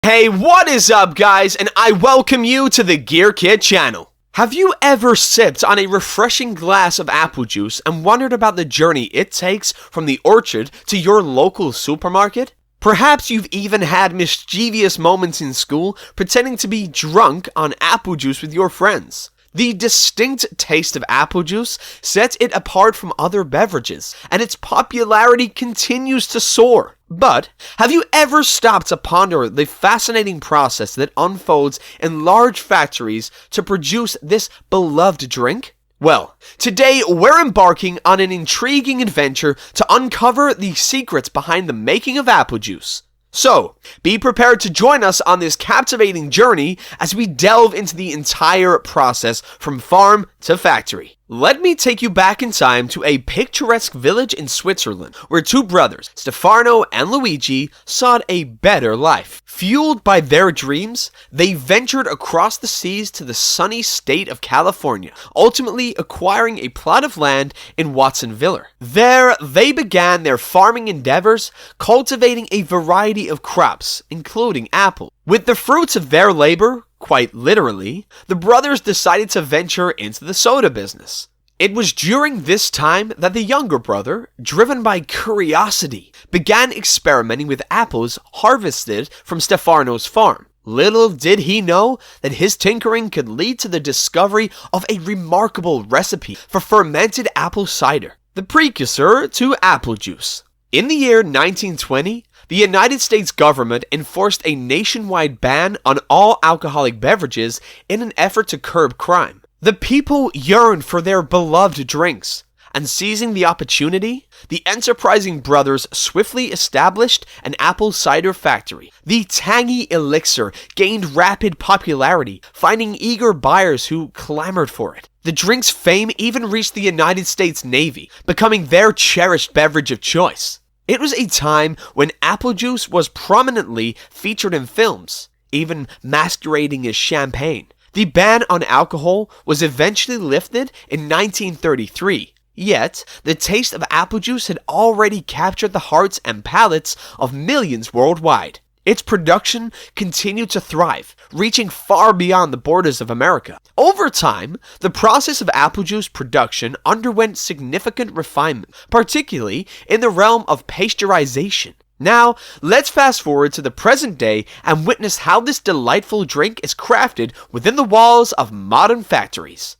Hey, what is up guys, and I welcome you to the Gear Kid channel. Have you ever sipped on a refreshing glass of apple juice and wondered about the journey it takes from the orchard to your local supermarket? Perhaps you've even had mischievous moments in school pretending to be drunk on apple juice with your friends. The distinct taste of apple juice sets it apart from other beverages, and its popularity continues to soar. But have you ever stopped to ponder the fascinating process that unfolds in large factories to produce this beloved drink? Well, today we're embarking on an intriguing adventure to uncover the secrets behind the making of apple juice. So, be prepared to join us on this captivating journey as we delve into the entire process from farm to factory. Let me take you back in time to a picturesque village in Switzerland where two brothers, Stefano and Luigi, sought a better life. Fueled by their dreams, they ventured across the seas to the sunny state of California, ultimately acquiring a plot of land in Watsonville. There, they began their farming endeavors, cultivating a variety of crops, including apples. With the fruits of their labor, quite literally, the brothers decided to venture into the soda business. It was during this time that the younger brother, driven by curiosity, began experimenting with apples harvested from Stefano's farm. Little did he know that his tinkering could lead to the discovery of a remarkable recipe for fermented apple cider, the precursor to apple juice. In the year 1920, the United States government enforced a nationwide ban on all alcoholic beverages in an effort to curb crime. The people yearned for their beloved drinks, and seizing the opportunity, the enterprising brothers swiftly established an apple cider factory. The tangy elixir gained rapid popularity, finding eager buyers who clamored for it. The drink's fame even reached the United States Navy, becoming their cherished beverage of choice. It was a time when apple juice was prominently featured in films, even masquerading as champagne. The ban on alcohol was eventually lifted in 1933, yet the taste of apple juice had already captured the hearts and palates of millions worldwide. Its production continued to thrive, reaching far beyond the borders of America. Over time, the process of apple juice production underwent significant refinement, particularly in the realm of pasteurization. Now, let's fast forward to the present day and witness how this delightful drink is crafted within the walls of modern factories.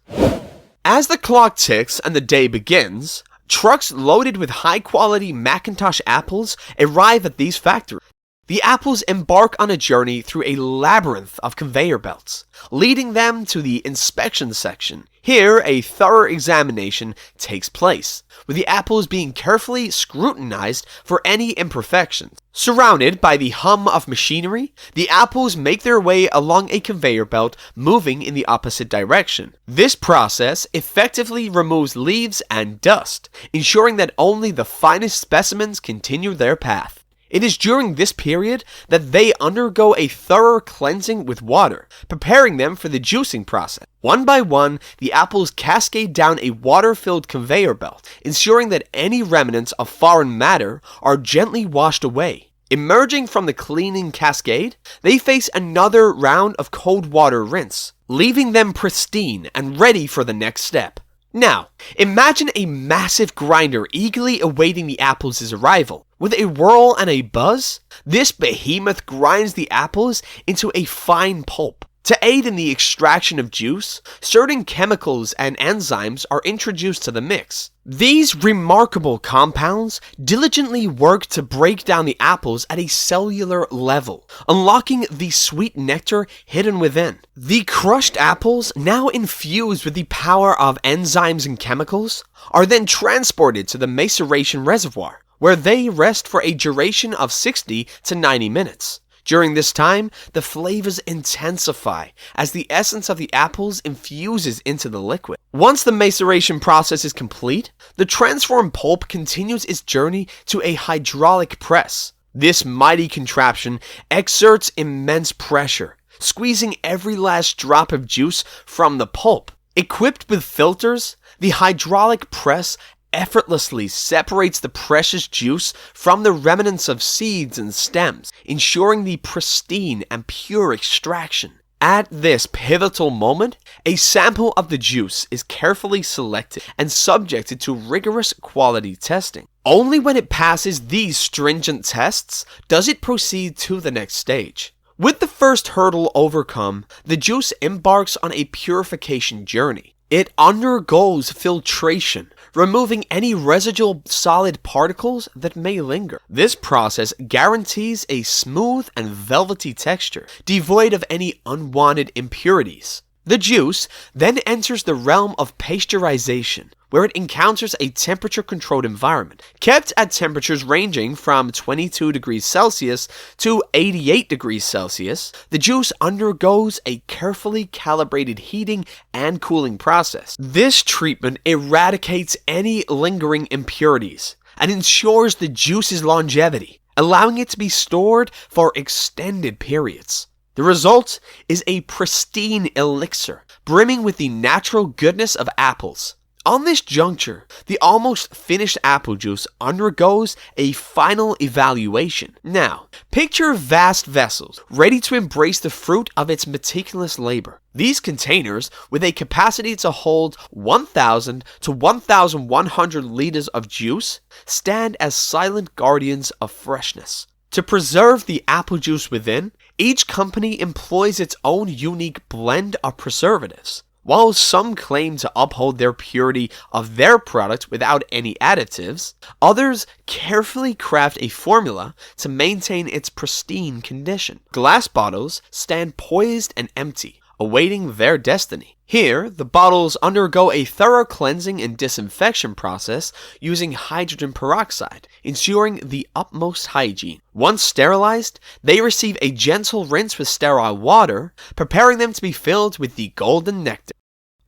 As the clock ticks and the day begins, trucks loaded with high-quality Macintosh apples arrive at these factories. The apples embark on a journey through a labyrinth of conveyor belts, leading them to the inspection section. Here, a thorough examination takes place, with the apples being carefully scrutinized for any imperfections. Surrounded by the hum of machinery, the apples make their way along a conveyor belt, moving in the opposite direction. This process effectively removes leaves and dust, ensuring that only the finest specimens continue their path. It is during this period that they undergo a thorough cleansing with water, preparing them for the juicing process. One by one, the apples cascade down a water-filled conveyor belt, ensuring that any remnants of foreign matter are gently washed away. Emerging from the cleaning cascade, they face another round of cold water rinse, leaving them pristine and ready for the next step. Now, imagine a massive grinder eagerly awaiting the apples' arrival. With a whirl and a buzz, this behemoth grinds the apples into a fine pulp. To aid in the extraction of juice, certain chemicals and enzymes are introduced to the mix. These remarkable compounds diligently work to break down the apples at a cellular level, unlocking the sweet nectar hidden within. The crushed apples, now infused with the power of enzymes and chemicals, are then transported to the maceration reservoir, where they rest for a duration of 60 to 90 minutes. During this time, the flavors intensify as the essence of the apples infuses into the liquid. Once the maceration process is complete, the transformed pulp continues its journey to a hydraulic press. This mighty contraption exerts immense pressure, squeezing every last drop of juice from the pulp. Equipped with filters, the hydraulic press effortlessly separates the precious juice from the remnants of seeds and stems, ensuring the pristine and pure extraction. At this pivotal moment, a sample of the juice is carefully selected and subjected to rigorous quality testing. Only when it passes these stringent tests does it proceed to the next stage. With the first hurdle overcome, the juice embarks on a purification journey. It undergoes filtration, removing any residual solid particles that may linger. This process guarantees a smooth and velvety texture, devoid of any unwanted impurities. The juice then enters the realm of pasteurization, where it encounters a temperature-controlled environment, kept at temperatures ranging from 22 degrees Celsius to 88 degrees Celsius. The juice undergoes a carefully calibrated heating and cooling process. This treatment eradicates any lingering impurities and ensures the juice's longevity, allowing it to be stored for extended periods. The result is a pristine elixir, brimming with the natural goodness of apples. On this juncture, the almost finished apple juice undergoes a final evaluation. Now, picture vast vessels ready to embrace the fruit of its meticulous labor. These containers, with a capacity to hold 1,000 to 1,100 liters of juice, stand as silent guardians of freshness. To preserve the apple juice within, each company employs its own unique blend of preservatives. While some claim to uphold their purity of their product without any additives, others carefully craft a formula to maintain its pristine condition. Glass bottles stand poised and empty, awaiting their destiny. Here, the bottles undergo a thorough cleansing and disinfection process using hydrogen peroxide, ensuring the utmost hygiene. Once sterilized, they receive a gentle rinse with sterile water, preparing them to be filled with the golden nectar.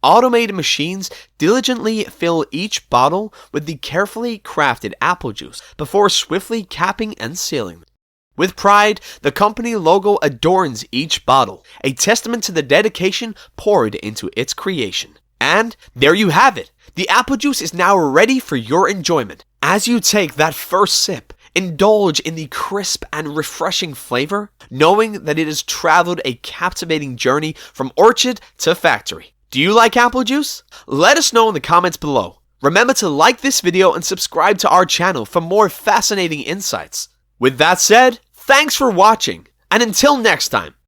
Automated machines diligently fill each bottle with the carefully crafted apple juice before swiftly capping and sealing them. With pride, the company logo adorns each bottle, a testament to the dedication poured into its creation. And there you have it. The apple juice is now ready for your enjoyment. As you take that first sip, indulge in the crisp and refreshing flavor, knowing that it has traveled a captivating journey from orchard to factory. Do you like apple juice? Let us know in the comments below. Remember to like this video and subscribe to our channel for more fascinating insights. With that said, thanks for watching, and until next time.